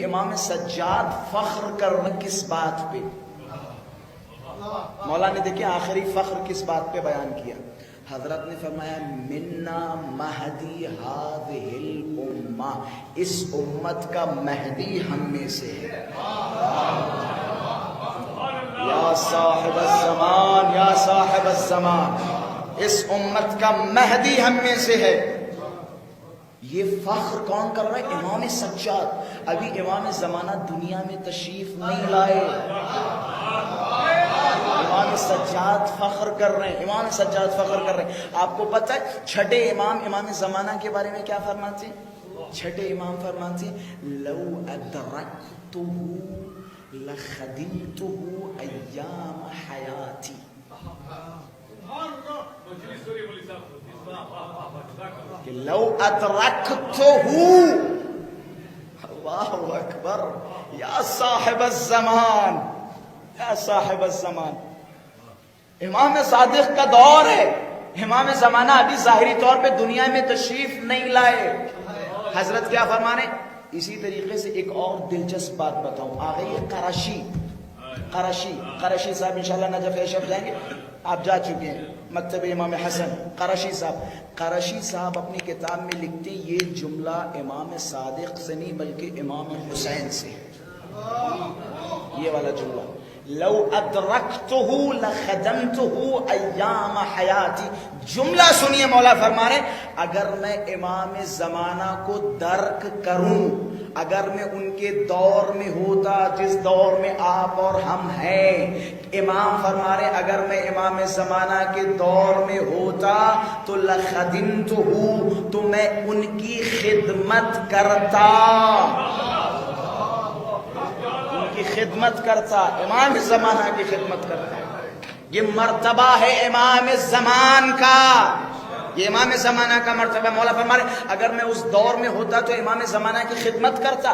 امام سجاد فخر کر رہے کس بات پہ؟ مولا نے دیکھیں آخری فخر کس بات پہ بیان کیا؟ حضرت نے فرمایا منا مہدی ہذہ الامہ، اس امت کا مہدی ہم میں سے ہے۔ یا صاحب الزمان، یا صاحب الزمان، اس امت کا مہدی ہم میں سے ہے۔ یہ فخر کون کر رہا ہے؟ امام سجاد۔ ابھی امام زمانہ دنیا میں تشریف نہیں لائے، امام سجاد فخر کر رہے ہیں، امام سجاد فخر کر رہے ہیں۔ آپ کو پتہ ہے چھٹے امام زمانہ کے بارے میں کیا فرماتے ہیں؟ چھٹے امام فرماتے ہیں لو ادرکتہ لخدمتہ ایام حیاتی۔ کہ لو ادرکتہ، اللہ اکبر، یا صاحب الزمان، یا صاحب الزمان۔ امام صادق کا دور ہے، امام زمانہ ابھی ظاہری طور پہ دنیا میں تشریف نہیں لائے۔ حضرت کیا فرمانے؟ اسی طریقے سے ایک اور دلچسپ بات بتاؤں۔ آ گئی ہے قرشی صاحب انشاءاللہ نجف ایشف جائیں گے، آپ جا چکے ہیں، مکتب امام حسن۔ قرشی صاحب اپنی کتاب میں لکھتے ہیں یہ جملہ امام صادق سے نہیں بلکہ امام حسین سے ہے، یہ والا جملہ لو ادرکتہ لخدمتہ ایام حیاتی۔ جملہ سنیے، مولا فرما رہے اگر میں امام زمانہ کو درک کروں، اگر میں ان کے دور میں ہوتا جس دور میں آپ اور ہم ہیں، امام فرما رہے اگر میں امام زمانہ کے دور میں ہوتا تو لخدمتہ، تو میں ان کی خدمت کرتا، خدمت کرتا، امام زمانہ کی خدمت کرتا۔ یہ مرتبہ ہے امام زمان کا، یہ امام زمانہ کا مرتبہ۔ مولا فرما رہے اگر میں اس دور میں ہوتا تو امام زمانہ کی خدمت کرتا۔